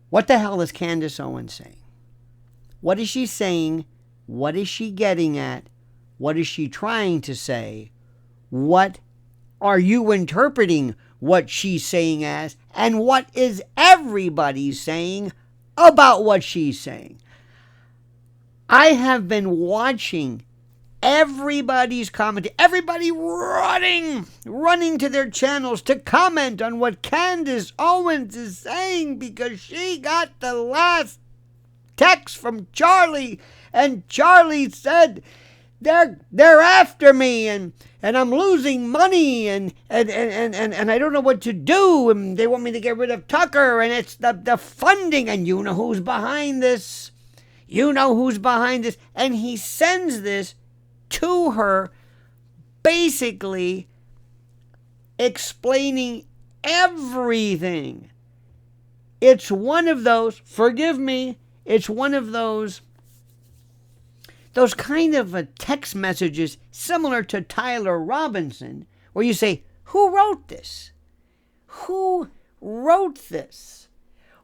What the hell is Candace Owens saying? What is she saying? What is she getting at? What is she trying to say? What are you interpreting what she's saying as? And what is everybody saying about what she's saying? I have been watching everybody's comment, everybody running to their channels to comment on what Candace Owens is saying, because she got the last text from Charlie, and Charlie said they're after me, and I'm losing money, and I don't know what to do, and they want me to get rid of Tucker, and it's the funding, and you know who's behind this. You know who's behind this. And he sends this to her, basically explaining everything. It's one of those, forgive me, it's one of those kind of text messages similar to Tyler Robinson, where you say, who wrote this? Who wrote this?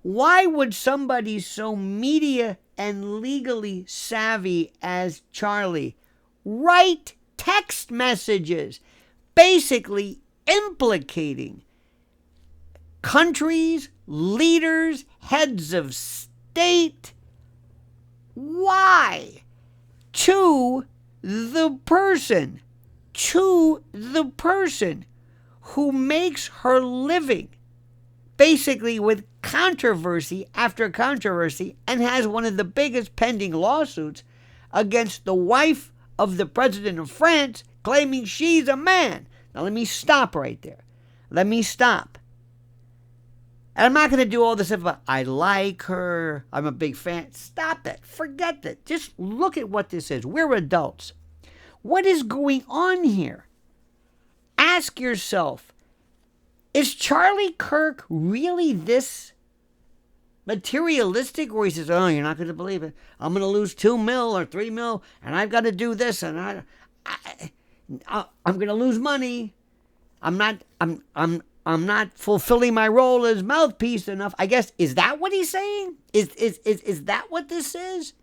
Why would somebody so media and legally savvy as Charlie write text messages basically implicating countries, leaders, heads of state? Why? To the person who makes her living basically with controversy after controversy, and has one of the biggest pending lawsuits against the wife of the president of France, claiming she's a man. Now let me stop right there. Let me stop. And I'm not going to do all this stuff about, I like her, I'm a big fan. Stop that. Forget that. Just look at what this is. We're adults. What is going on here? Ask yourself, is Charlie Kirk really this materialistic, where he says, oh, you're not going to believe it, I'm going to lose $2 million or $3 million, and I've got to do this, and I'm going to lose money. I'm not fulfilling my role as mouthpiece enough. I guess, is that what he's saying? Is that what this is?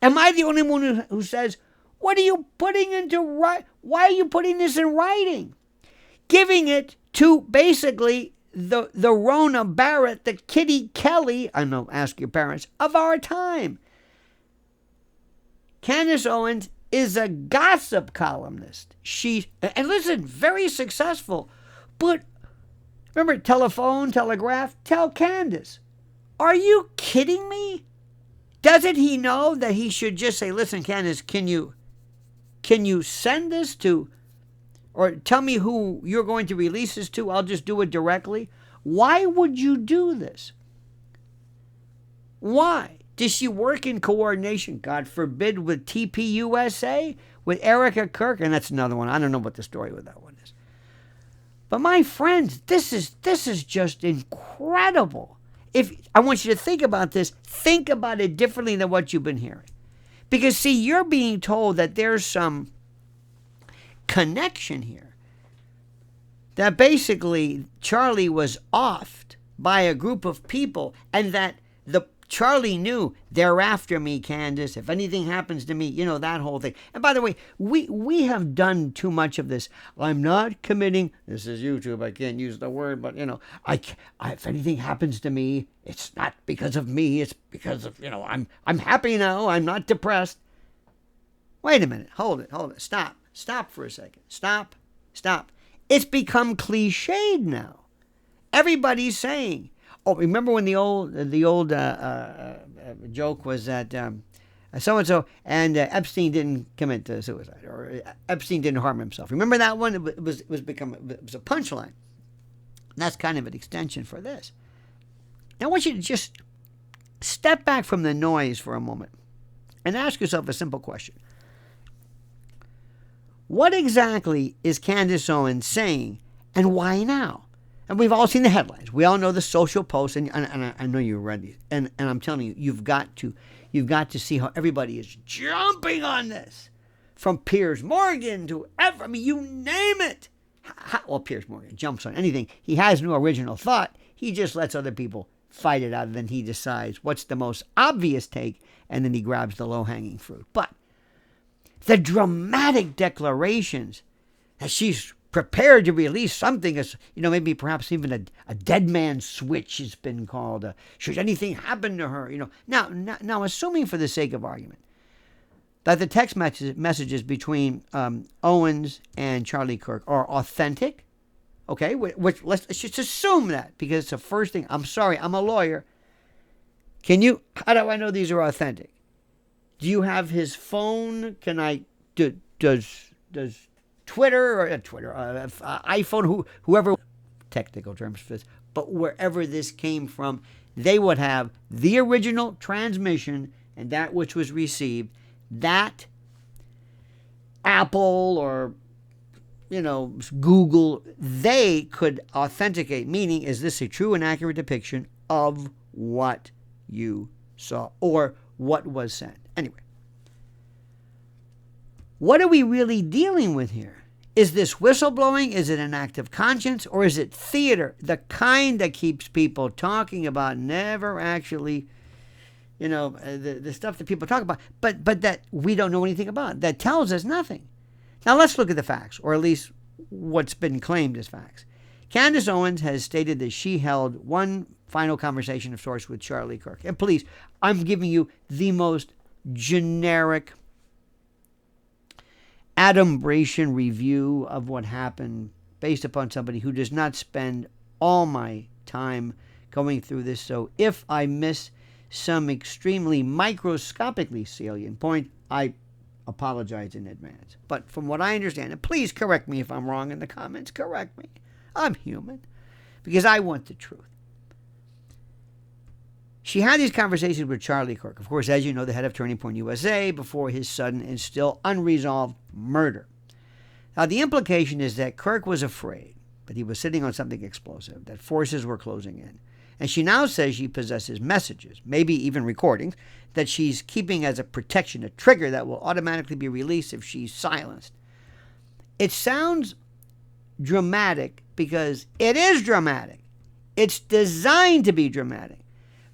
Am I the only one who says, what are you putting why are you putting this in writing? Giving it to basically the Rona Barrett, the Kitty Kelly, I know, ask your parents, of our time. Candace Owens is a gossip columnist. And listen, very successful. But remember, telephone, telegraph, tell Candace. Are you kidding me? Doesn't he know that he should just say, listen, Candace, can you send this to, or tell me who you're going to release this to? I'll just do it directly. Why would you do this? Why? Does she work in coordination, God forbid, with TPUSA, with Erica Kirk? And that's another one. I don't know what the story with that one is. But my friends, this is just incredible. If I want you to think about this, think about it differently than what you've been hearing. Because, see, you're being told that there's some connection here. That basically Charlie was offed by a group of people, and that Charlie knew, they're after me, Candace. If anything happens to me, you know, that whole thing. And by the way, we have done too much of this. I'm not committing. This is YouTube. I can't use the word, but, you know, if anything happens to me, it's not because of me. It's because of, you know, I'm happy now. I'm not depressed. Wait a minute. Hold it. Stop for a second. Stop. It's become cliched now. Everybody's saying, oh, remember when the old joke was that so-and-so and Epstein didn't commit suicide, or Epstein didn't harm himself. Remember that one? It was a punchline. And that's kind of an extension for this. Now I want you to just step back from the noise for a moment and ask yourself a simple question. What exactly is Candace Owens saying, and why now? And we've all seen the headlines. We all know the social posts, and I know you read these. And I'm telling you, you've got to see how everybody is jumping on this, from Piers Morgan to you name it. Well, Piers Morgan jumps on anything. He has no original thought. He just lets other people fight it out, and then he decides what's the most obvious take, and then he grabs the low-hanging fruit. But the dramatic declarations that she's prepared to release something, as maybe perhaps even a dead man's switch has been called. Should anything happen to her? Now, assuming for the sake of argument that the text messages between Owens and Charlie Kirk are authentic, okay, let's just assume that, because it's the first thing. I'm sorry, I'm a lawyer. How do I know these are authentic? Do you have his phone? Does Twitter or iPhone, whoever, technical terms for this, but wherever this came from, they would have the original transmission and that which was received. That Apple or Google, they could authenticate, meaning, is this a true and accurate depiction of what you saw or what was sent? Anyway, what are we really dealing with here? Is this whistleblowing? Is it an act of conscience? Or is it theater? The kind that keeps people talking about, never actually, the stuff that people talk about, but that we don't know anything about, that tells us nothing. Now let's look at the facts, or at least what's been claimed as facts. Candace Owens has stated that she held one final conversation of sorts with Charlie Kirk. And please, I'm giving you the most generic adumbration review of what happened based upon somebody who does not spend all my time going through this. So if I miss some extremely microscopically salient point, I apologize in advance. But from what I understand, and please correct me if I'm wrong in the comments, correct me. I'm human, because I want the truth. She had these conversations with Charlie Kirk, of course, as you know, the head of Turning Point USA, before his sudden and still unresolved murder. Now, the implication is that Kirk was afraid that he was sitting on something explosive, that forces were closing in. And she now says she possesses messages, maybe even recordings, that she's keeping as a protection, a trigger that will automatically be released if she's silenced. It sounds dramatic because it is dramatic. It's designed to be dramatic.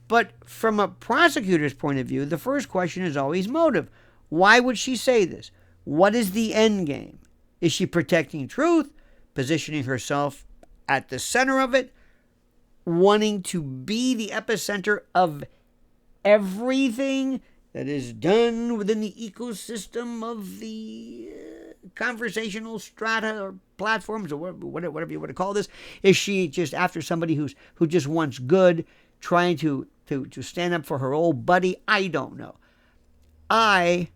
But from a prosecutor's point of view, the first question is always motive. Why would she say this? What is the end game? Is she protecting truth, positioning herself at the center of it, wanting to be the epicenter of everything that is done within the ecosystem of the conversational strata or platforms, or whatever you want to call this? Is she just after somebody who just wants good, trying to stand up for her old buddy? I don't know. I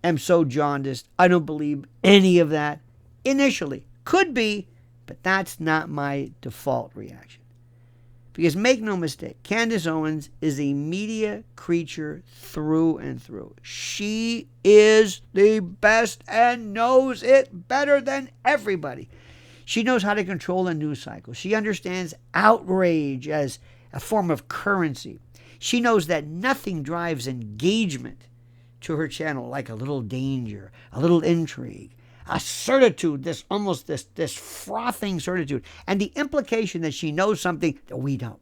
am so jaundiced. I don't believe any of that initially. Could be, but that's not my default reaction. Because make no mistake, Candace Owens is a media creature through and through. She is the best and knows it better than everybody. She knows how to control a news cycle. She understands outrage as a form of currency. She knows that nothing drives engagement to her channel like a little danger, a little intrigue, a certitude, this frothing certitude, and the implication that she knows something that we don't.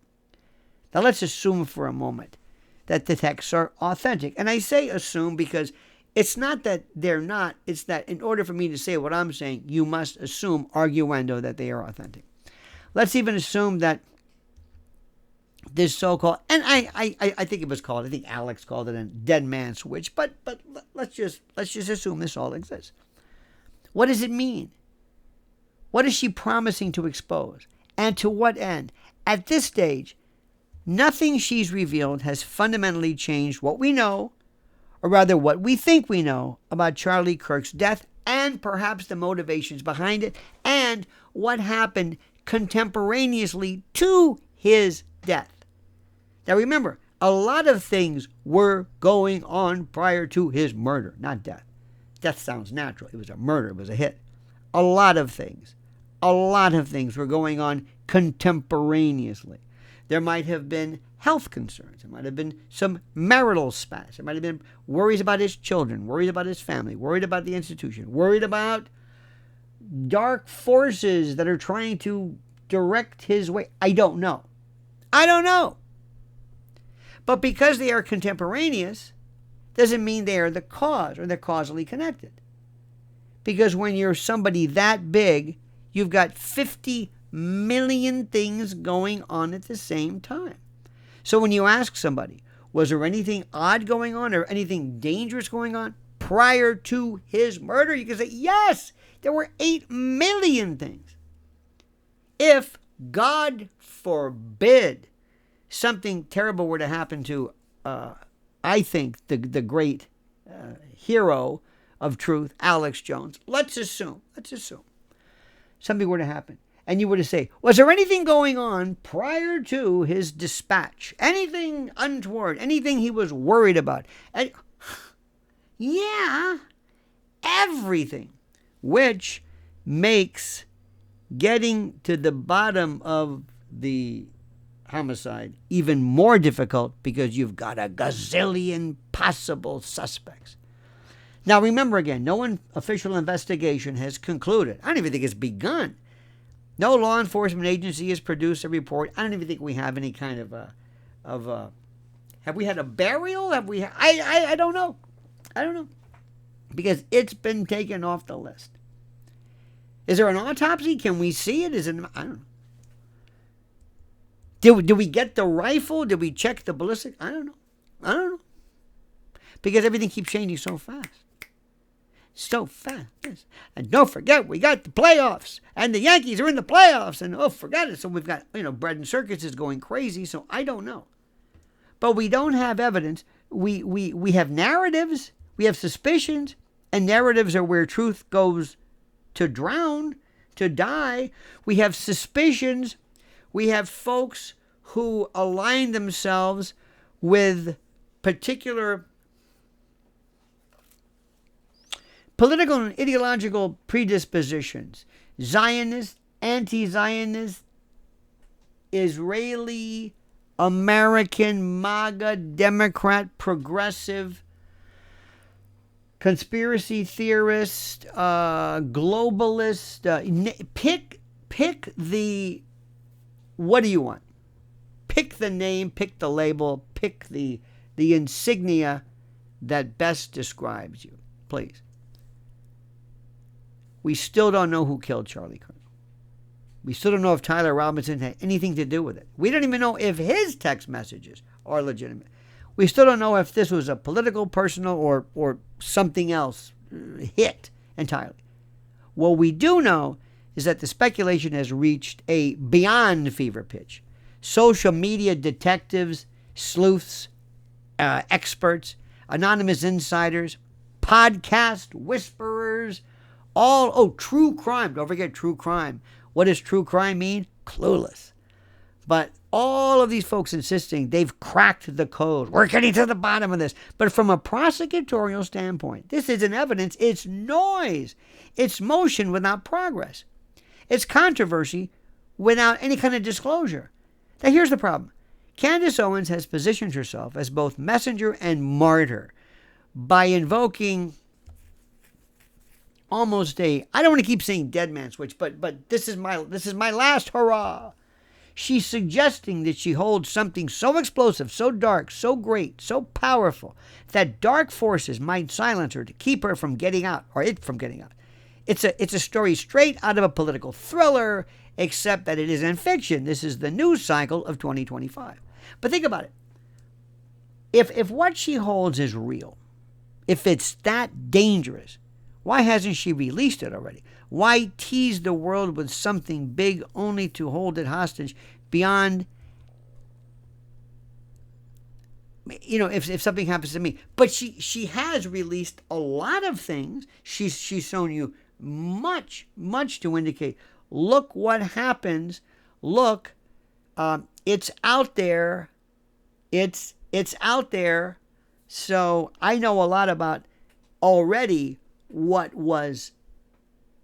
Now let's assume for a moment that the texts are authentic. And I say assume because it's not that they're not, it's that in order for me to say what I'm saying, you must assume, arguendo, that they are authentic. Let's even assume that this so-called, and I think it was called, I think Alex called it a dead man switch, but let's just assume this all exists. What does it mean? What is she promising to expose? And to what end? At this stage, nothing she's revealed has fundamentally changed what we know, or rather what we think we know about Charlie Kirk's death, and perhaps the motivations behind it, and what happened contemporaneously to his death. Now remember, a lot of things were going on prior to his murder, not death. Death sounds natural. It was a murder. It was a hit. A lot of things were going on contemporaneously. There might have been health concerns. There might have been some marital spats. There might have been worries about his children, worried about his family, worried about the institution, worried about dark forces that are trying to direct his way. I don't know. But because they are contemporaneous, doesn't mean they are the cause or they're causally connected. Because when you're somebody that big, you've got 50 million things going on at the same time. So when you ask somebody, was there anything odd going on or anything dangerous going on prior to his murder? You can say, yes, there were 8 million things. If, God forbid, something terrible were to happen to, I think, the great hero of truth, Alex Jones. Let's assume something were to happen. And you were to say, was there anything going on prior to his dispatch? Anything untoward? Anything he was worried about? And, yeah, everything. Which makes getting to the bottom of the homicide even more difficult because you've got a gazillion possible suspects. Now, remember again, no official investigation has concluded. I don't even think it's begun. No law enforcement agency has produced a report. I don't even think we have any kind of have we had a burial? Have we? I don't know. I don't know. Because it's been taken off the list. Is there an autopsy? Can we see it? I don't know. Did we get the rifle? Did we check the ballistic? I don't know. Because everything keeps changing so fast. So fast. Yes. And don't forget, we got the playoffs. And the Yankees are in the playoffs. And forget it. So we've got, bread and circuses going crazy. So I don't know. But we don't have evidence. We have narratives. We have suspicions. And narratives are where truth goes to drown, to die. We have suspicions. We have folks who align themselves with particular political and ideological predispositions. Zionist, anti-Zionist, Israeli, American, MAGA, Democrat, progressive, conspiracy theorist, globalist. Pick the, what do you want? Pick the name, pick the label, pick the insignia that best describes you, please. We still don't know who killed Charlie Kirk. We still don't know if Tyler Robinson had anything to do with it. We don't even know if his text messages are legitimate. We still don't know if this was a political, personal, or something else hit entirely. What we do know is that the speculation has reached a beyond fever pitch. Social media detectives, sleuths, experts, anonymous insiders, podcast whisperers, true crime. Don't forget true crime. What does true crime mean? Clueless. But all of these folks insisting they've cracked the code. We're getting to the bottom of this. But from a prosecutorial standpoint, this isn't evidence. It's noise. It's motion without progress. It's controversy without any kind of disclosure. Now, here's the problem. Candace Owens has positioned herself as both messenger and martyr by invoking almost I don't want to keep saying dead man switch, but this is my last hurrah. She's suggesting that she holds something so explosive, so dark, so great, so powerful, that dark forces might silence her to keep her from getting out, or it from getting out. It's a story straight out of a political thriller, except that it isn't fiction. This is the news cycle of 2025. But think about it. If what she holds is real, if it's that dangerous, why hasn't she released it already? Why tease the world with something big only to hold it hostage beyond, if something happens to me? But she has released a lot of things. She's shown you much to indicate, look what happens. Look, it's out there. It's out there. So I know a lot about already what was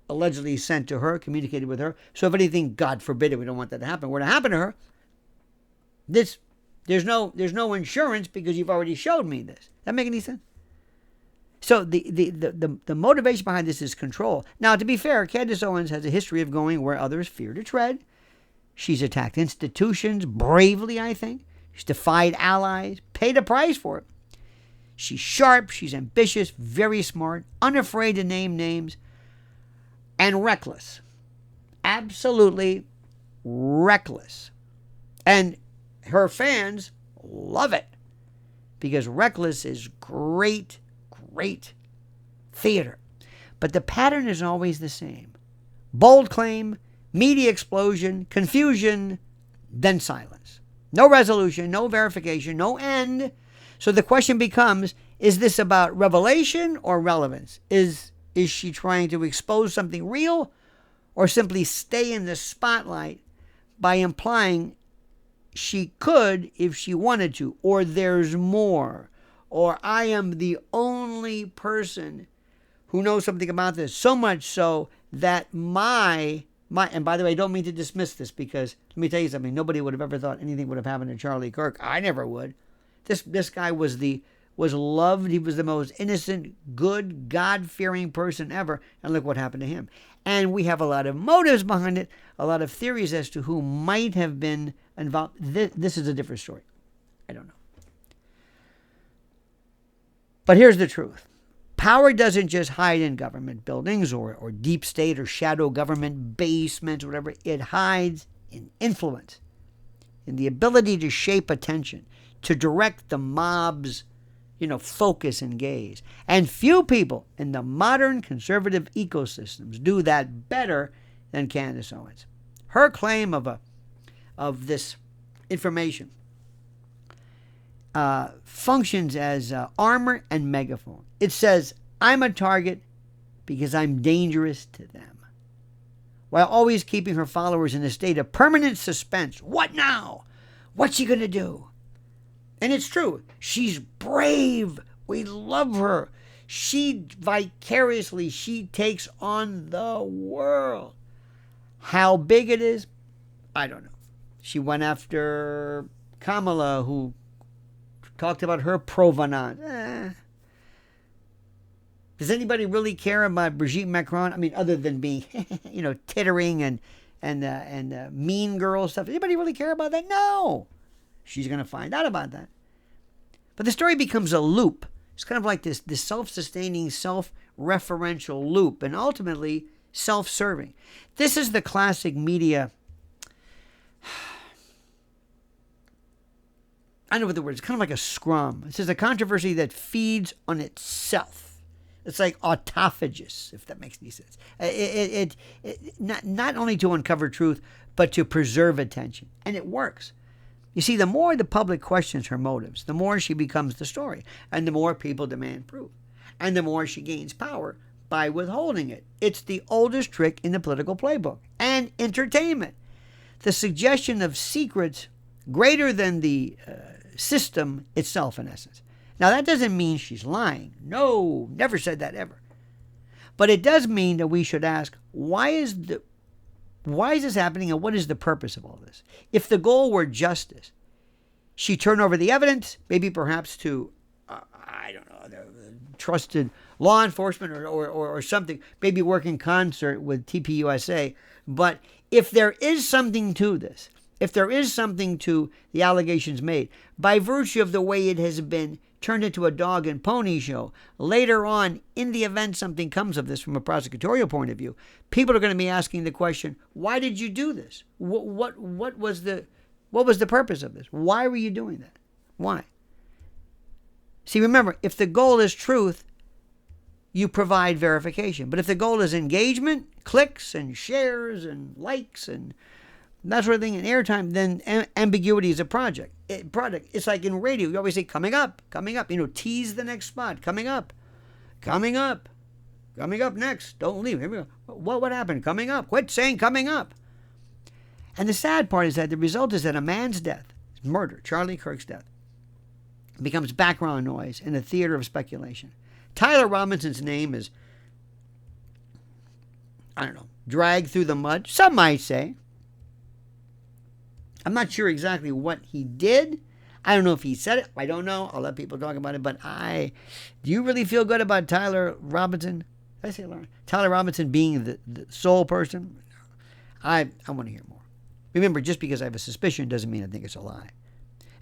allegedly sent to her, communicated with her. So if anything, God forbid it, we don't want that to happen, were to happen to her, there's no insurance because you've already showed me this. That make any sense? So the motivation behind this is control. Now, to be fair, Candace Owens has a history of going where others fear to tread. She's attacked institutions bravely, I think. She's defied allies, paid a price for it. She's sharp, she's ambitious, very smart, unafraid to name names, and reckless. Absolutely reckless. And her fans love it because reckless is great, great theater. But the pattern is always the same. Bold claim, media explosion, confusion, then silence. No resolution, no verification, no end. So the question becomes, is this about revelation or relevance? Is she trying to expose something real or simply stay in the spotlight by implying she could if she wanted to, or there's more, or I am the only person who knows something about this, so much so that my and by the way, I don't mean to dismiss this because let me tell you something, nobody would have ever thought anything would have happened to Charlie Kirk. I never would. This guy was loved. He was the most innocent, good, God-fearing person ever. And look what happened to him. And we have a lot of motives behind it, a lot of theories as to who might have been involved. This is a different story. I don't know. But here's the truth. Power doesn't just hide in government buildings or deep state or shadow government basements or whatever. It hides in influence, in the ability to shape attention, to direct the mob's, focus and gaze. And few people in the modern conservative ecosystems do that better than Candace Owens. Her claim of this information functions as armor and megaphone. It says, I'm a target because I'm dangerous to them, while always keeping her followers in a state of permanent suspense. What now? What's she going to do? And it's true. She's brave. We love her. She takes on the world. How big it is, I don't know. She went after Kamala, who talked about her provenance. Does anybody really care about Brigitte Macron? I mean, other than being, tittering and mean girl stuff. Anybody really care about that? No. She's going to find out about that. But the story becomes a loop. It's kind of like this self-sustaining, self-referential loop, and ultimately self-serving. This is the classic media. I know what the word is. It's kind of like a scrum. This is a controversy that feeds on itself. It's like autophagus, if that makes any sense. It not only to uncover truth, but to preserve attention. And it works. You see, the more the public questions her motives, the more she becomes the story, and the more people demand proof, and the more she gains power by withholding it. It's the oldest trick in the political playbook. And entertainment. The suggestion of secrets greater than the system itself, in essence. Now, that doesn't mean she's lying. No, never said that ever. But it does mean that we should ask, why is this happening, and what is the purpose of all this? If the goal were justice, she turn over the evidence, maybe perhaps to, trusted law enforcement or something, maybe work in concert with TPUSA. But if there is something to this, if there is something to the allegations made, by virtue of the way it has been turned into a dog and pony show, later on, in the event something comes of this from a prosecutorial point of view, people are going to be asking the question, why did you do this? What was the purpose of this? Why were you doing that? Why? See, remember, if the goal is truth, you provide verification. But if the goal is engagement, clicks and shares and likes and that sort of thing, and airtime, then ambiguity is a product. It's like in radio. You always say, coming up. Tease the next spot. Coming up next. Don't leave. Here we go. What happened? Coming up. Quit saying coming up. And the sad part is that the result is that a man's death, murder, Charlie Kirk's death, becomes background noise in a theater of speculation. Tyler Robinson's name is, dragged through the mud. Some might say. I'm not sure exactly what he did. I don't know if he said it. I don't know. I'll let people talk about it. But do you really feel good about Tyler Robinson? Did I say Lauren? Tyler Robinson being the sole person? I want to hear more. Remember, just because I have a suspicion doesn't mean I think it's a lie.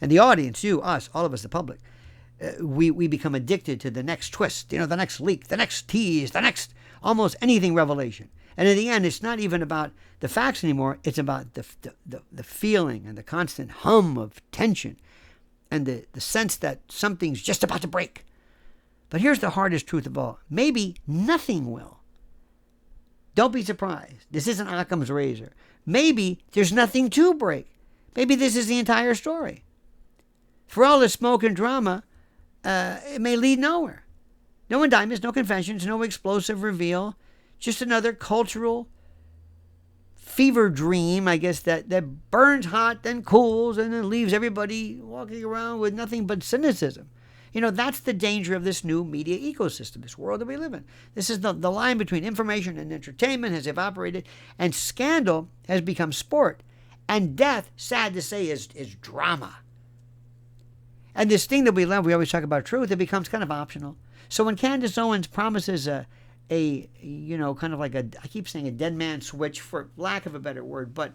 And the audience, you, us, all of us, the public, we become addicted to the next twist, the next leak, the next tease, the next almost anything revelation. And in the end, it's not even about the facts anymore. It's about the feeling and the constant hum of tension and the sense that something's just about to break. But here's the hardest truth of all. Maybe nothing will. Don't be surprised. This isn't Occam's razor. Maybe there's nothing to break. Maybe this is the entire story. For all the smoke and drama, it may lead nowhere. No indictments, no confessions, no explosive reveal. Just another cultural fever dream, I guess, that burns hot, then cools, and then leaves everybody walking around with nothing but cynicism. That's the danger of this new media ecosystem, this world that we live in. This is the line between information and entertainment has evaporated, and scandal has become sport. And death, sad to say, is drama. And this thing that we love, we always talk about truth, it becomes kind of optional. So when Candace Owens promises kind of like I keep saying a dead man switch for lack of a better word, but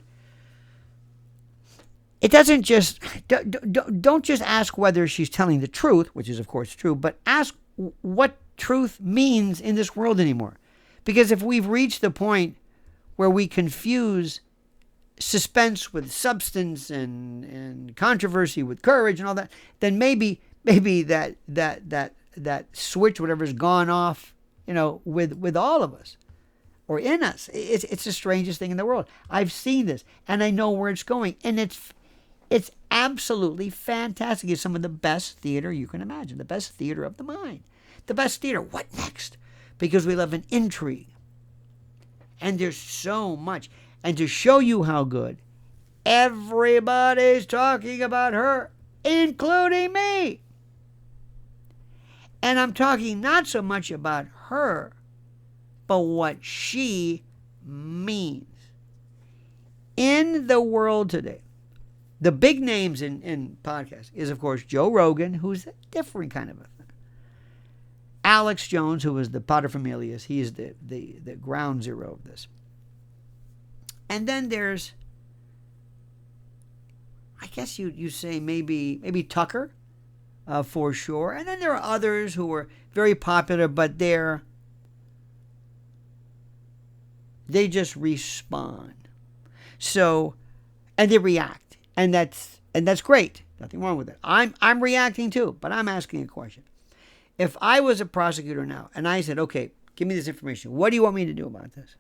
it doesn't just, don't just ask whether she's telling the truth, which is of course true, but ask what truth means in this world anymore. Because if we've reached the point where we confuse suspense with substance and controversy with courage and all that, then maybe that switch, whatever's gone off, with all of us or in us. It's the strangest thing in the world. I've seen this and I know where it's going, and it's absolutely fantastic. It's some of the best theater you can imagine, the best theater of the mind, the best theater. What next? Because we love an intrigue, and there's so much. And to show you how good, everybody's talking about her, including me. And I'm talking not so much about her, but what she means. In the world today, the big names in podcasts is, of course, Joe Rogan, who's a different kind of a thing. Alex Jones, who was the paterfamilias, he is the ground zero of this. And then there's, I guess you say maybe Tucker, for sure. And then there are others who are very popular, but they just respond. So, and they react, and that's great. Nothing wrong with it. I'm reacting too, but I'm asking a question. If I was a prosecutor now, and I said, okay, give me this information. What do you want me to do about this?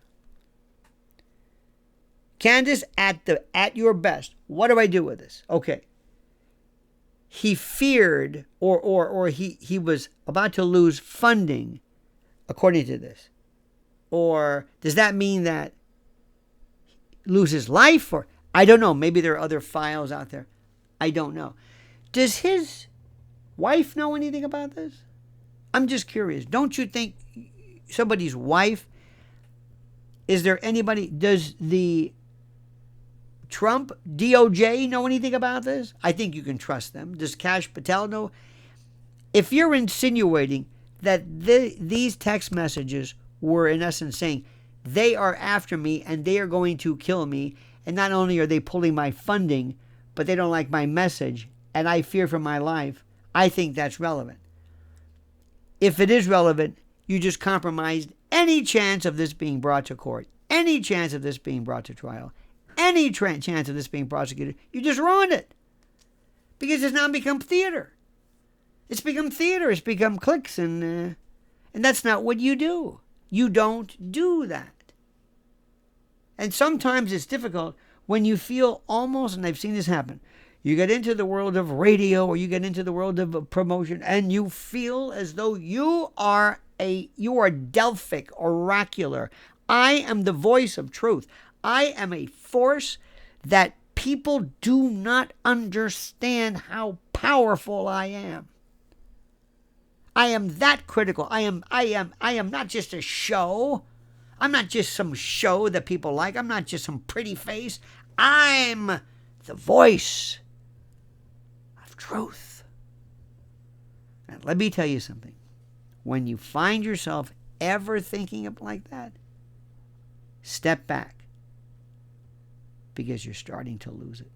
Candace, at your best, what do I do with this? Okay. He feared or he was about to lose funding, according to this. Or does that mean that he loses life? Or I don't know. Maybe there are other files out there. I don't know. Does his wife know anything about this? I'm just curious. Don't you think somebody's wife, is there anybody, does the Trump DOJ know anything about this? I think you can trust them. Does Kash Patel know? If you're insinuating that these text messages were in essence saying they are after me and they are going to kill me, and not only are they pulling my funding, but they don't like my message and I fear for my life, I think that's relevant. If it is relevant, you just compromised any chance of this being brought to court, any chance of this being brought to trial, any chance of this being prosecuted. You just ruined it. Because it's now become theater. It's become theater. It's become clicks, and that's not what you do. You don't do that. And sometimes it's difficult when you feel almost, and I've seen this happen, you get into the world of radio or you get into the world of promotion, and you feel as though you are Delphic, oracular. I am the voice of truth. I am a force that people do not understand how powerful I am. I am that critical. I am not just a show. I'm not just some show that people like. I'm not just some pretty face. I'm the voice of truth. And let me tell you something. When you find yourself ever thinking like that, step back, because you're starting to lose it.